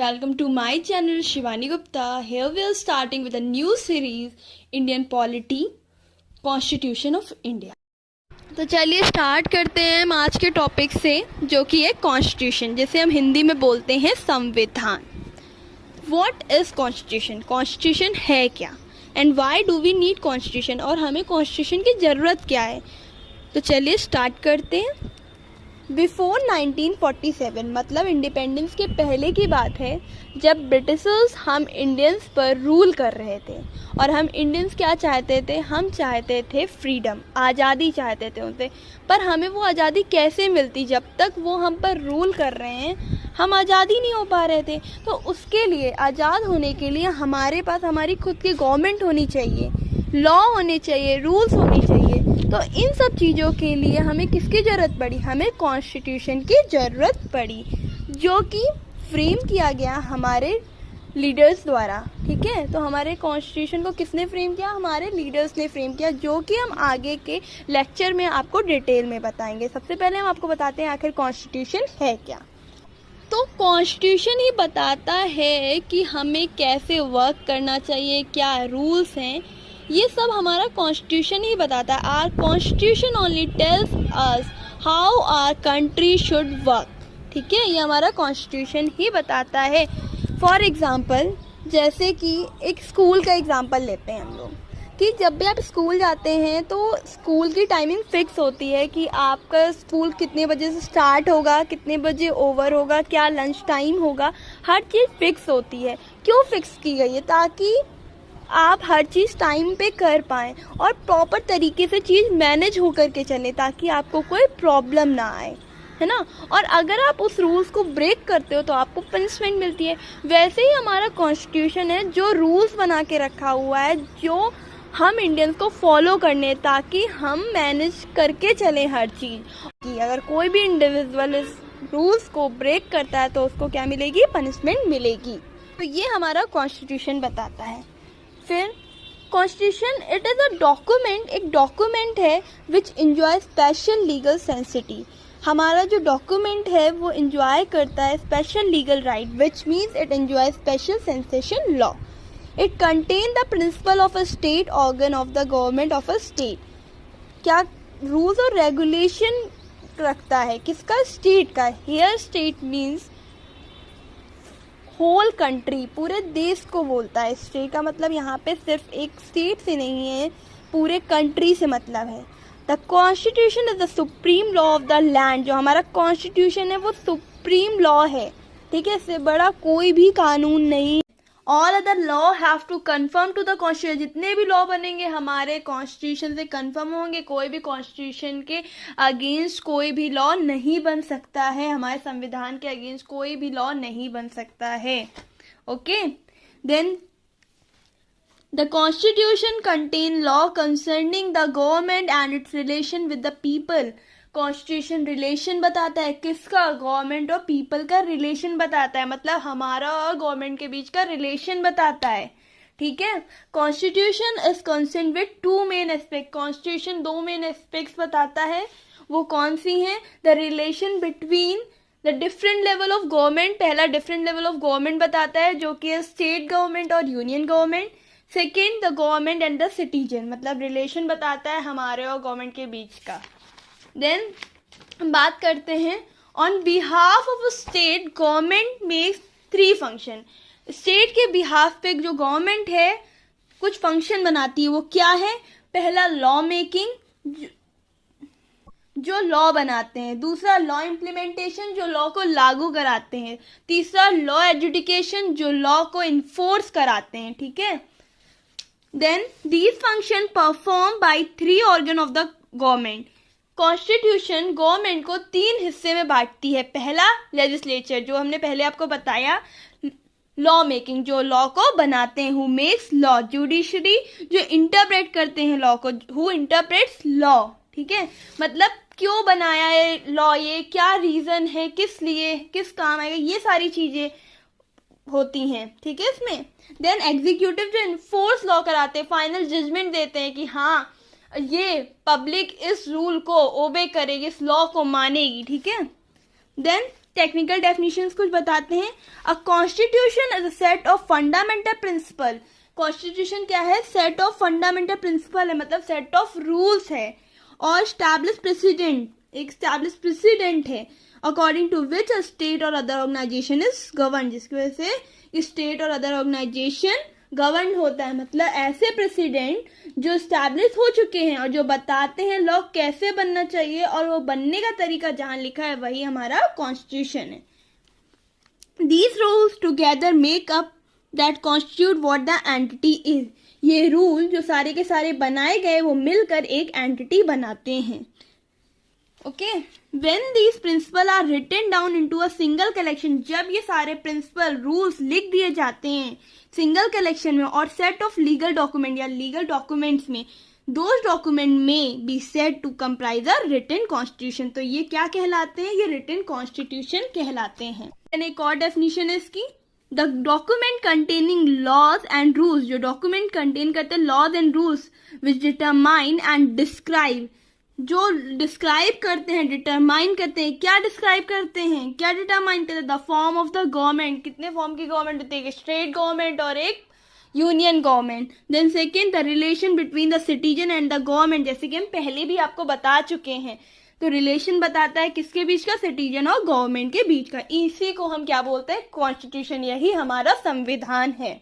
Welcome to my channel Shivani Gupta. Here we are starting with a new series Indian Polity Constitution of India. तो चलिए start करते हैं हम आज के टॉपिक से जो कि है कॉन्स्टिट्यूशन, जिसे हम हिंदी में बोलते हैं संविधान. What is constitution? कॉन्स्टिट्यूशन है क्या and why do we need constitution, और हमें कॉन्स्टिट्यूशन की ज़रूरत क्या है. तो चलिए स्टार्ट करते हैं. बिफोर 1947 मतलब इंडिपेंडेंस के पहले की बात है, जब ब्रिटिशर्स हम इंडियंस पर रूल कर रहे थे. और हम इंडियंस क्या चाहते थे? हम चाहते थे फ्रीडम, आज़ादी चाहते थे उनसे. पर हमें वो आज़ादी कैसे मिलती? जब तक वो हम पर रूल कर रहे हैं हम आज़ादी नहीं हो पा रहे थे. तो उसके लिए, आज़ाद होने के लिए हमारे पास हमारी खुद की गवर्नमेंट होनी चाहिए, लॉ होने चाहिए, रूल्स होनी चाहिए. तो इन सब चीज़ों के लिए हमें किसकी ज़रूरत पड़ी? हमें कॉन्स्टिट्यूशन की ज़रूरत पड़ी, जो कि फ्रेम किया गया हमारे लीडर्स द्वारा. ठीक है, तो हमारे कॉन्स्टिट्यूशन को किसने फ्रेम किया? हमारे लीडर्स ने फ्रेम किया, जो कि हम आगे के लेक्चर में आपको डिटेल में बताएंगे. सबसे पहले हम आपको बताते हैं आखिर कॉन्स्टिट्यूशन है क्या. तो कॉन्स्टिट्यूशन ही बताता है कि हमें कैसे वर्क करना चाहिए, क्या रूल्स हैं, ये सब हमारा कॉन्स्टिट्यूशन ही बताता है. Our constitution only tells us how our country should work. ठीक है, ये हमारा कॉन्स्टिट्यूशन ही बताता है. फॉर एग्ज़ाम्पल, जैसे कि एक स्कूल का एग्ज़ाम्पल लेते हैं हम लोग, कि जब भी आप स्कूल जाते हैं तो स्कूल की टाइमिंग फ़िक्स होती है कि आपका स्कूल कितने बजे से स्टार्ट होगा, कितने बजे ओवर होगा, क्या लंच टाइम होगा. हर चीज़ फ़िक्स होती है. क्यों फ़िक्स की गई है? ताकि आप हर चीज़ टाइम पे कर पाएँ और प्रॉपर तरीके से चीज़ मैनेज होकर के चले, ताकि आपको कोई प्रॉब्लम ना आए, है ना. और अगर आप उस रूल्स को ब्रेक करते हो तो आपको पनिशमेंट मिलती है. वैसे ही हमारा कॉन्स्टिट्यूशन है, जो रूल्स बना के रखा हुआ है, जो हम इंडियंस को फॉलो करने, ताकि हम मैनेज करके चलें हर चीज़. कि अगर कोई भी इंडिविजुअल इस रूल्स को ब्रेक करता है तो उसको क्या मिलेगी? पनिशमेंट मिलेगी. तो ये हमारा कॉन्स्टिट्यूशन बताता है. फिर constitution, it is a document, एक डॉक्यूमेंट है which enjoy special legal sanctity. हमारा जो डॉक्यूमेंट है वो इंजॉय करता है special legal right, which means it enjoy special sensation law. It contain the principle of a state organ of the government of a state. क्या rules और regulation रखता है? किसका? स्टेट का. Here state means whole country, पूरे देश को बोलता है. स्टेट का मतलब यहाँ पे सिर्फ एक स्टेट से नहीं है, पूरे कंट्री से मतलब है. The constitution is the supreme law of the land. जो हमारा कॉन्स्टिट्यूशन है वो सुप्रीम लॉ है. ठीक है, इससे बड़ा कोई भी कानून नहीं. All other law have to confirm to the constitution. जितने भी लॉ बनेंगे हमारे कॉन्स्टिट्यूशन से कन्फर्म होंगे. कोई भी कॉन्स्टिट्यूशन के अगेंस्ट कोई भी लॉ नहीं बन सकता है. हमारे संविधान के अगेंस्ट कोई भी लॉ नहीं बन सकता है. Okay, then the constitution contain law concerning the government and its relation with the people. Constitution relation बताता है. किसका? गवर्नमेंट और पीपल का रिलेशन बताता है, मतलब हमारा और गवर्नमेंट के बीच का रिलेशन बताता है. ठीक है, constitution is concern with two main aspect. Constitution दो मेन एस्पेक्ट्स बताता है. वो कौन सी हैं? The relation between the different level of government. पहला डिफरेंट लेवल ऑफ गवर्नमेंट बताता है, जो कि है स्टेट गवर्नमेंट और union government. Second, the government and the citizen, मतलब रिलेशन बताता है हमारे और गवर्नमेंट के बीच का. देन हम बात करते हैं on behalf of a state government makes 3 function. State के बिहाफ पे जो गवर्नमेंट है कुछ फंक्शन बनाती है. वो क्या है? पहला लॉ मेकिंग, जो लॉ बनाते हैं. दूसरा लॉ इम्प्लीमेंटेशन, जो लॉ को लागू कराते हैं. तीसरा लॉ एजुकेशन, जो लॉ को इन्फोर्स कराते हैं. ठीक है, then these function perform by 3 organ of the government. Constitution government को 3 हिस्से में बांटती है. पहला लेजिस्लेचर, जो हमने पहले आपको बताया. लॉ मेकिंग, जो लॉ को बनाते हैं. Who makes law. जुडिशरी, जो इंटरप्रेट करते हैं लॉ को. Who interprets law. ठीक है, मतलब क्यों बनाया है लॉ, ये क्या रीज़न है, किस लिए, किस काम आएगा, ये सारी चीज़ें होती हैं. ठीक है इसमें. देन एग्जीक्यूटिव, जो इन्फोर्स लॉ कराते हैं, फाइनल जजमेंट देते हैं कि हाँ ये पब्लिक इस रूल को ओबे करेगी, इस लॉ को मानेगी. ठीक है. देन टेक्निकल डेफिनेशंस कुछ बताते हैं। A constitution is a set of fundamental principle. Constitution क्या है? सेट ऑफ फंडामेंटल प्रिंसिपल है, मतलब सेट ऑफ रूल्स है। और स्टैब्लिश प्रेसिडेंट, एक स्टैब्लिश प्रेसिडेंट है, according to which a state और अदर ऑर्गेनाइजेशन इज गवर्न, जिसकी वजह से स्टेट और अदर ऑर्गेनाइजेशन गवर्न होता है। मतलब ऐसे प्रेसिडेंट जो स्टैब्लिश हो चुके हैं और जो बताते हैं लॉ कैसे बनना चाहिए और वो बनने का तरीका जहां लिखा है वही हमारा कॉन्स्टिट्यूशन है। These rules together make up that constitute what the entity is. ये रूल जो सारे के सारे बनाए गए वो मिलकर एक एंटिटी बनाते हैं। Okay, when these principle are written down into a single collection, जब ये सारे प्रिंसिपल रूल्स लिख दिए जाते हैं सिंगल कलेक्शन में और सेट ऑफ लीगल डॉक्यूमेंट या लीगल डॉक्यूमेंट्स में, दोज डॉक्यूमेंट में be said to comprise a written constitution. तो ये क्या कहलाते हैं? ये रिटन कॉन्स्टिट्यूशन कहलाते हैं। एक और डेफिनेशन है इसकी, the document containing laws and rules, जो डॉक्यूमेंट कंटेन करते हैं laws and rules which determine and describe, जो डिस्क्राइब करते हैं, डिटरमाइन करते हैं। क्या डिस्क्राइब करते हैं, क्या डिटरमाइन करते हैं? The form of the government, कितने फॉर्म की गवर्नमेंट होती है? एक स्टेट गवर्नमेंट और एक union government. Then second, the relation between the citizen and the government, जैसे कि हम पहले भी आपको बता चुके हैं। तो रिलेशन बताता है किसके बीच का? सिटीजन और गवर्नमेंट के बीच का। इसी को हम क्या बोलते हैं? कॉन्स्टिट्यूशन। यही हमारा संविधान है।